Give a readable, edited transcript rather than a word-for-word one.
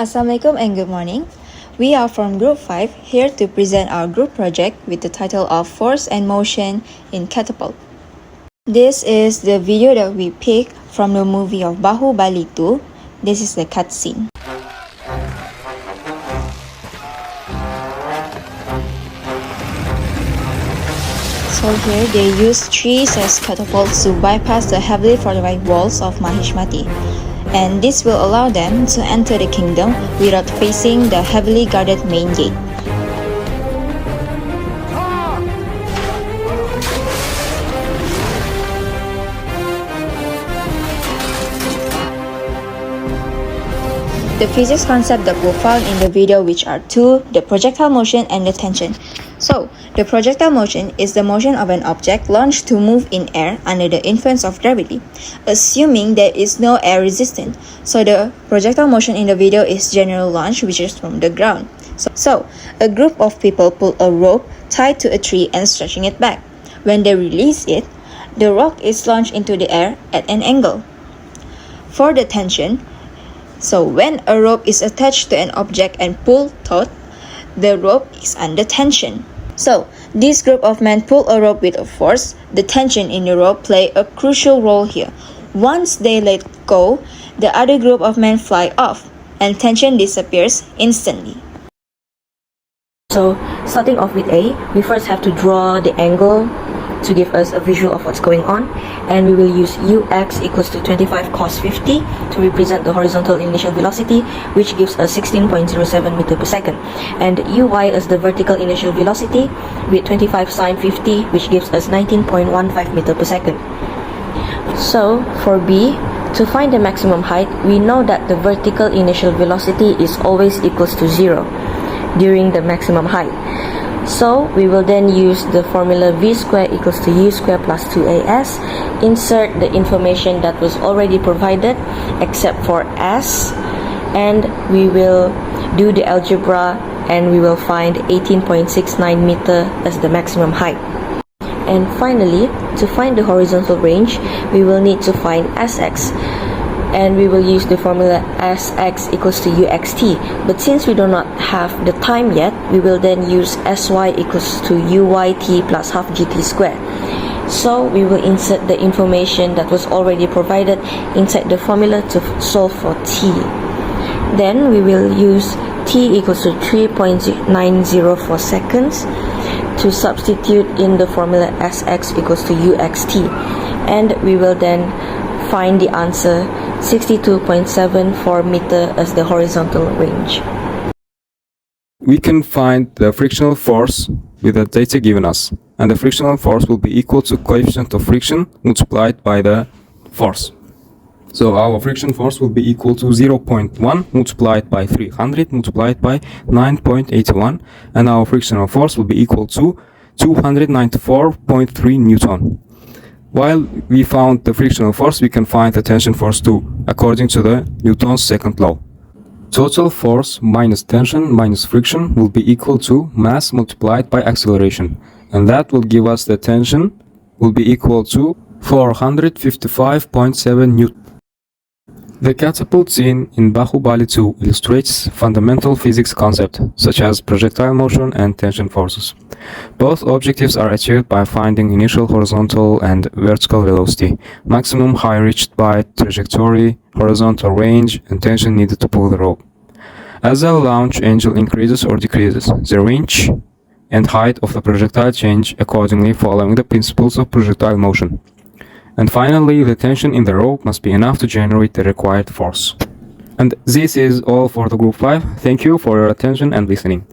Assalamualaikum and good morning. We are from Group 5 here to present our group project with the title of Force and Motion in Catapult. This is the video that we picked from the movie of Bahubali 2. This is the cutscene. So here they use trees as catapults to bypass the heavily fortified walls of Mahishmati. And this will allow them to enter the kingdom without facing the heavily guarded main gate. The physics concept that were found in the video, which are two, the projectile motion and the tension. So, the projectile motion is the motion of an object launched to move in air under the influence of gravity, assuming there is no air resistance. So, the projectile motion in the video is general launch, which is from the ground. So, a group of people pull a rope tied to a tree and stretching it back. When they release it, the rock is launched into the air at an angle. For the tension, so when a rope is attached to an object and pulled taut, the rope is under tension. So, this group of men pull a rope with a force. The tension in the rope play a crucial role here. Once they let go, the other group of men fly off, and tension disappears instantly. So, starting off with A, we first have to draw the angle to give us a visual of what's going on, and we will use ux equals to 25 cos 50 to represent the horizontal initial velocity, which gives us 16.07 meter per second, and uy as the vertical initial velocity with 25 sin 50, which gives us 19.15 meter per second. So for B, to find the maximum height, we know that the vertical initial velocity is always equals to 0 during the maximum height. So we will then use the formula v squared equals to u squared plus 2as, insert the information that was already provided except for s, and we will do the algebra and we will find 18.69 meter as the maximum height. And finally, to find the horizontal range, we will need to find sx, and we will use the formula sx equals to uxt, but since we do not have the time yet, we will then use sy equals to uyt plus half gt squared. So we will insert the information that was already provided inside the formula to solve for t. Then we will use t equals to 3.904 seconds to substitute in the formula sx equals to uxt, and we will then find the answer 62.74 meter as the horizontal range. We can find the frictional force with the data given us, and the frictional force will be equal to coefficient of friction multiplied by the force. So our friction force will be equal to 0.1 multiplied by 300 multiplied by 9.81, and our frictional force will be equal to 294.3 Newton. While we found the frictional force, we can find the tension force too, according to the Newton's second law. Total force minus tension minus friction will be equal to mass multiplied by acceleration, and that will give us the tension will be equal to 455.7 Newton. The catapult scene in Bahubali 2 illustrates fundamental physics concepts such as projectile motion and tension forces. Both objectives are achieved by finding initial horizontal and vertical velocity, maximum height reached by trajectory, horizontal range, and tension needed to pull the rope. As the launch angle increases or decreases, the range and height of the projectile change accordingly following the principles of projectile motion. And finally, the tension in the rope must be enough to generate the required force. And this is all for the Group 5. Thank you for your attention and listening.